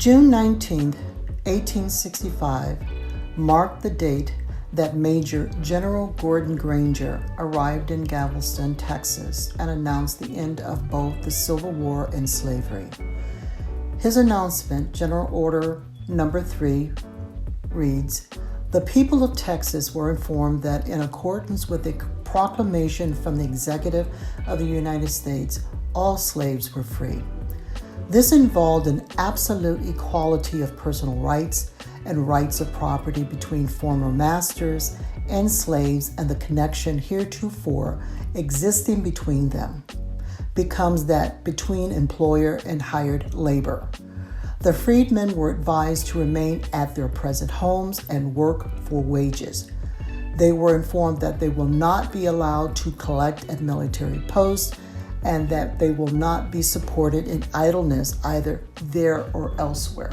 June 19, 1865, marked the date that Major General Gordon Granger arrived in Galveston, Texas, and announced the end of both the Civil War and slavery. His announcement, General Order Number 3, reads, "The people of Texas were informed that in accordance with a proclamation from the Executive of the United States, all slaves were free. This involved an absolute equality of personal rights and rights of property between former masters and slaves, and the connection heretofore existing between them becomes that between employer and hired labor. The freedmen were advised to remain at their present homes and work for wages. They were informed that they will not be allowed to collect at military posts and that they will not be supported in idleness either there or elsewhere."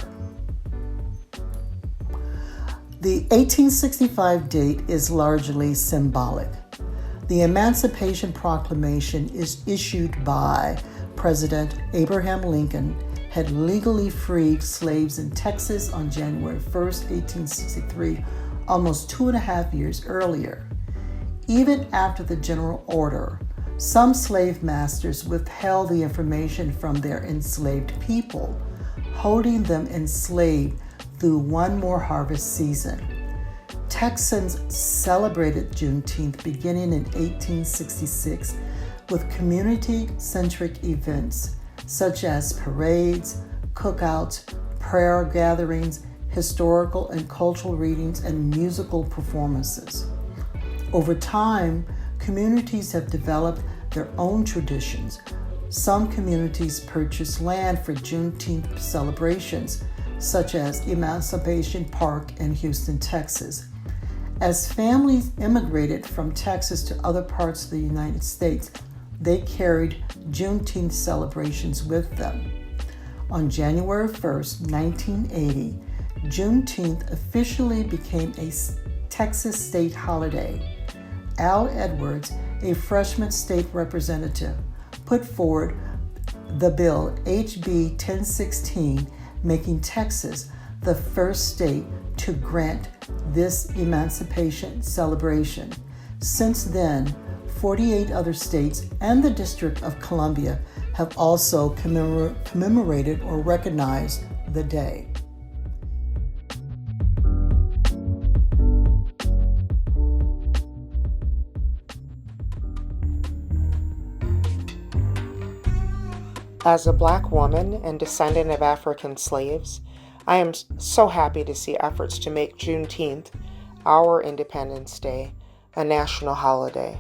The 1865 date is largely symbolic. The Emancipation Proclamation is issued by President Abraham Lincoln, had legally freed slaves in Texas on January 1st, 1863, almost 2.5 years earlier. Even after the general order, some slave masters withheld the information from their enslaved people, holding them enslaved through one more harvest season. Texans celebrated Juneteenth beginning in 1866 with community-centric events such as parades, cookouts, prayer gatherings, historical and cultural readings, and musical performances. Over time, communities have developed their own traditions. Some communities purchased land for Juneteenth celebrations, such as Emancipation Park in Houston, Texas. As families immigrated from Texas to other parts of the United States, they carried Juneteenth celebrations with them. On January 1st, 1980, Juneteenth officially became a Texas state holiday. Al Edwards, a freshman state representative, put forward the bill HB 1016, making Texas the first state to grant this emancipation celebration. Since then, 48 other states and the District of Columbia have also commemorated or recognized the day. As a Black woman and descendant of African slaves, I am so happy to see efforts to make Juneteenth, our Independence Day, a national holiday.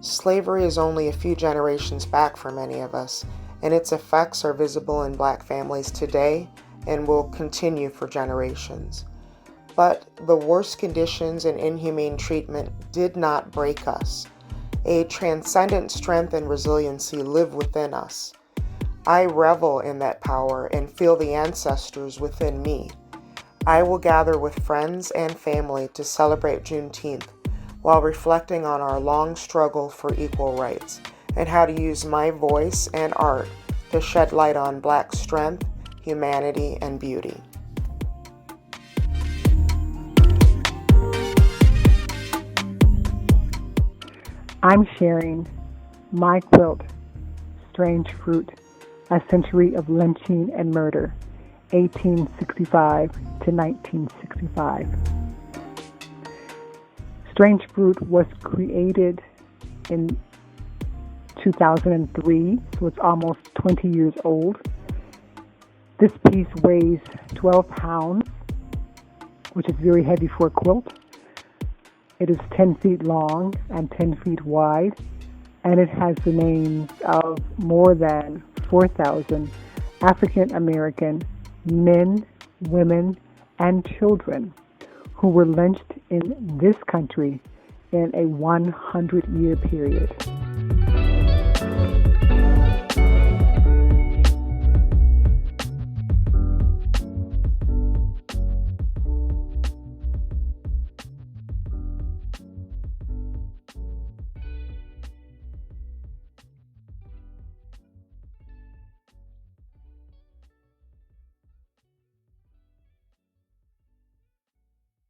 Slavery is only a few generations back for many of us, and its effects are visible in Black families today and will continue for generations. But the worst conditions and inhumane treatment did not break us. A transcendent strength and resiliency live within us. I revel in that power and feel the ancestors within me. I will gather with friends and family to celebrate Juneteenth while reflecting on our long struggle for equal rights and how to use my voice and art to shed light on Black strength, humanity, and beauty. I'm sharing my quilt, Strange Fruit, A Century of Lynching and Murder, 1865 to 1965. Strange Fruit was created in 2003, so it's almost 20 years old. This piece weighs 12 pounds, which is very heavy for a quilt. It is 10 feet long and 10 feet wide, and it has the names of more than 4,000 African American men, women, and children who were lynched in this country in a 100-year period.